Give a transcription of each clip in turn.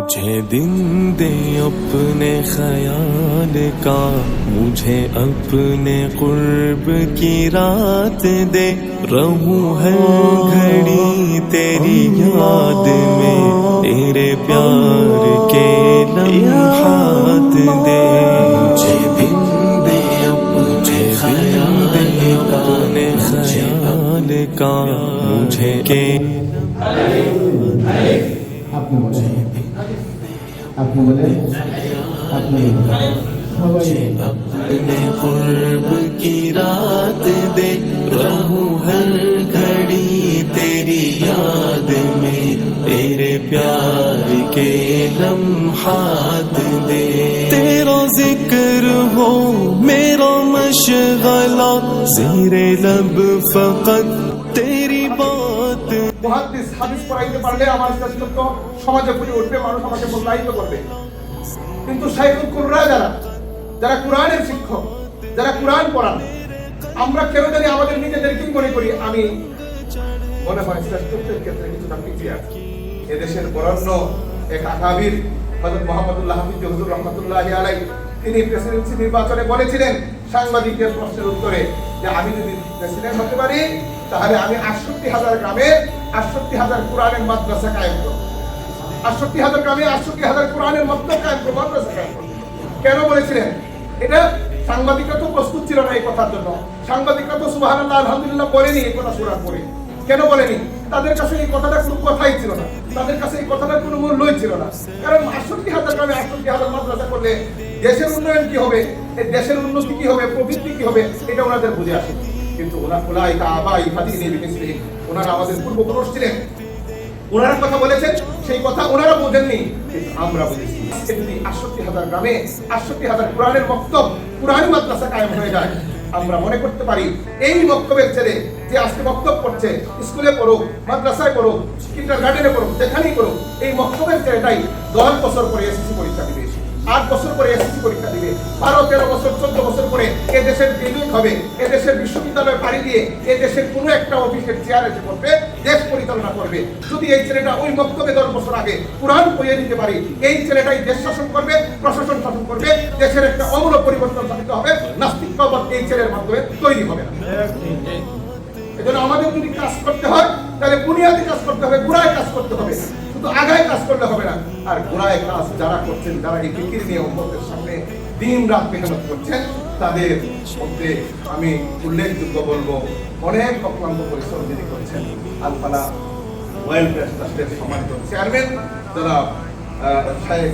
मुझे दिन दे अपने ख्याल का, मुझे अपने कुर्ब की रात दे, रहूं हर घड़ी तेरी याद में, तेरे प्यार के लम्हात दे। मुझे दिन दे अपने ख्याल का, मुझे के আপনি বলেন আপনি সবাই अपने कुर्ब की रात दे, रहूं हर घड़ी तेरी याद में, तेरे प्यार के लम्हात दे। तेरा जिक्र हो मेरा मशगला, ज़ेरे लब फ़क़त तेरी बात। মুহাদ্দিস হাদিস পড়াইতে পারলে আমার শ্রেষ্ঠত্ব সমাজে ফুটে উঠবে, মানুষ আমাকে মূল্যায়িত করবে। কিন্তু শাইখুল কুররা যারা কোরআনের শিক্ষক, যারা কোরআন পড়ান, আমরা কেন জানি আমাদের নিজেদেরকেই মনে করি আমি মনে হয় শ্রেষ্ঠত্বের ক্ষেত্রে কিছুটা পিছিয়ে আছি। এদেশের বরেণ্য এক আকাবির হযরত মুহাম্মদুল্লাহ হাফিজ হুজুর রাহমাতুল্লাহি আলাইহি, তিনি প্রেসিডেন্সি নির্বাচনে বলেছিলেন সাংবাদিকদের প্রশ্নের উত্তরে যে আমি যদি প্রেসিডেন্ট হতে পারি তাহলে আমি ৬৮,০০০ গ্রামে ৬৮,০০০ কোরআনের মাদ্রাসা কায়েম করব। ৬৮,০০০ গ্রামে ৬৮,০০০ কোরআনের মাদ্রাসা কায়েম করব। কেন বলেছিলেন এটা? সাংবাদিকরা তো প্রস্তুত ছিল না এই কথার জন্য। সাংবাদিকরা তো সুবহানাল্লাহ আলহামদুলিল্লাহ বলেনি এই কথা শোনার পরে। কেন বলেনি? তাদের কাছে এই কথাটা কোনো কথাই ছিল না, তাদের কাছে এই কথাটার কোনো মূল্যই ছিল না। কারণ ৬৮,০০০ গ্রামে ৬৮,০০০ মাদ্রাসা করলে দেশের উন্নয়ন কি হবে, এই দেশের উন্নতি কি হবে, প্রবৃদ্ধি কি হবে, এটা ওনাদের বুঝে আসে। কিন্তু উলাইকা আবাই ফাদিনি বিমিসলি, ওনারা আমাদের পূর্বপুরুষ ছিলেন, ওনারা কথা বলেছেন, সেই কথা ওনারা বোঝেননি, কিন্তু আমরা বুঝেছি। যদি ৬৮,০০০ গ্রামে ৬৮,০০০ কোরআনের মক্তব, কোরআনি মাদ্রাসা কায়েম হয়ে যায়, আমরা মনে করতে পারি এই মক্তবের ছেলে যে আজকে মক্তব পড়ছে, স্কুলে পড়ুক, মাদ্রাসায় পড়ুক, কিন্ডারগার্টেনে পড়ুক, যেখানেই পড়ুক, এই মক্তবের ছেলেটাই ১০ বছর পরে এসএসসি পরীক্ষা দিবে, ৮ বছর পরে এসএসসি পরীক্ষা দিবে, ১২-১৩ বছর ১৪ বছর পরে এ দেশের গ্রাজুয়েট হবে, এ দেশের বিশ্ববিদ্যালয়ে পাড়ি দিয়ে এ দেশের কোনো একটা অফিসের চেয়ারে এসে বসবে, দেশ পরিচালনা করবে। যদি এই ছেলেটা ওই মক্তবে ১০ বছর আগে কোরআন পড়িয়ে দিতে পারি, এই ছেলেটাই দেশ শাসন করবে, প্রশাসন শাসন করবে, দেশের একটা অমূল্য পরিবর্তন সাধিত হবে। নাস্তিকবাদ এই ছেলের মাধ্যমে তৈরি হবে না। এজন্য আমাদের যদি কাজ করতে হয় তাহলে বুনিয়াদি কাজ করতে হবে, গোড়ায় কাজ করতে হবে, শুধু আগায় কাজ করলে হবে না। আর গোড়ায় কাজ যারা করছেন, যারা এই ফিকির নিয়ে উম্মতের সামনে দিন রাত মেহনত করছেন, তাদের মধ্যে আমি উল্লেখযোগ্য বলবো অনেক অক্লান্ত পরিশ্রম যিনি করছেন আল ফালাহ ওয়েলফেয়ার ট্রাস্টের সম্মানিত চেয়ারম্যান জনাব শাইখ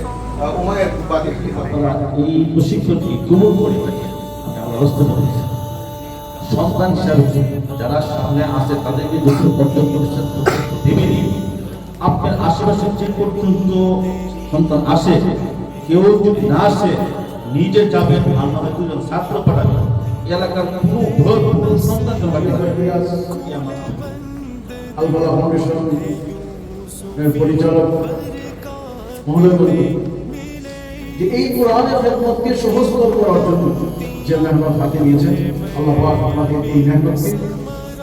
উমায়ের বাদী। আপনারা এই প্রশিক্ষণটি কবুল করে থাকেন, আমরা ব্যবস্থা করেছি। সন্তান হিসাবে যারা সামনে আসে তাদেরকে যত অর্জন করেছেন দেবেনি। আপনার আশেপাশে যে পর্যন্ত সন্তান আসে, কেউ যদি না আসে নিজে যাবেন, আমরা দুজন ছাত্র পাঠাবেন, এলাকার পুরো সন্তান আল ফালাহ ফাউন্ডেশনের পরিচালক মহোদয় যে এই কোরআনের খেদমতকে সহজতর করার জন্য যে মেহনত হাতে নিয়েছেন, আল্লাহ পাক আপনাদের এই মেহনতকে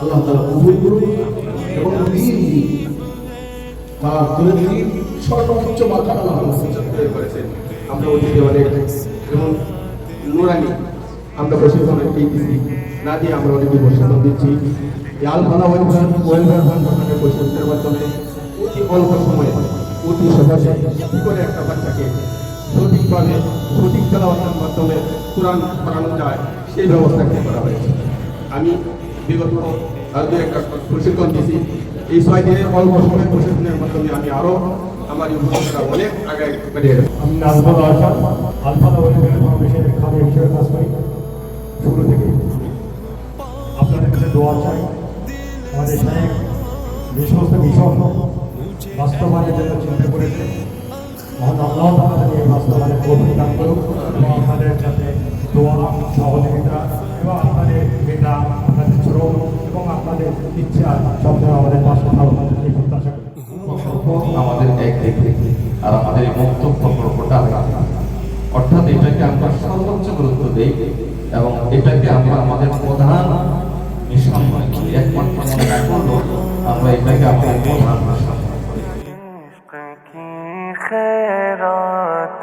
আল্লাহ তাআলা কবুল করুন এবং দিন তার দৈনিক সর্বোচ্চ মাত্রা আল্লাহ করেছেন। আমরা অতীতে অনেক যেমন নুরানি আমরা প্রশিক্ষণের না দিয়ে আমরা অনেকে প্রশিক্ষণ দিচ্ছি। এই আল ফালাহ ওয়েলফেয়ার ফাউন্ডেশনের প্রশিক্ষণের মাধ্যমে অতি অল্প সময়ে অতি সহজে কি করে একটা বাচ্চাকে সঠিকভাবে সঠিক তেলাওয়াতের মাধ্যমে কোরআন পড়ানো যায় সেই ব্যবস্থা করা হয়েছে। আমি বিগত আর দু একটা প্রশিক্ষণ দিয়েছি। এই ৬ দিনের অল্প সময় প্রশিক্ষণের মাধ্যমে আমি আরও আমার ইউনিভার্সিটিটা অনেক আগে বেরিয়ে গেছে। আমি নাজমুল আহসান, আল ফালাহ ওয়েলফেয়ার ফাউন্ডেশনের খাদ্য হিসেবে কাজ করি শুরু থেকে। আপনাদের কাছে দোয়া চাই আমাদের শাইখ যে সমস্ত মিশন বাস্তবায়নের জন্য চিন্তা করেছে, মহান আল্লাহ তাআলা এই বাস্তবায়নের তৌফিক দান করুন এবং আপনাদের যাতে দোয়া, সহযোগিতা এবং আপনাদের মেধা, আপনাদের শ্রম এবং আপনাদের ইচ্ছা সবসময় আমাদের পাশে থাকুন এই প্রত্যাশা করি। আমাদের এক দেখে আর আমাদের বক্তব্য প্রকটা অর্থাৎ এটাকে আমরা সর্বোচ্চ গুরুত্ব দেই এবং এটাকে আমরা আমাদের প্রধান মিশন মনে করি। একমাত্র মনে রাখবো আমরা এটাকে আমাদের প্রধান মিশন মনে করি। खैरात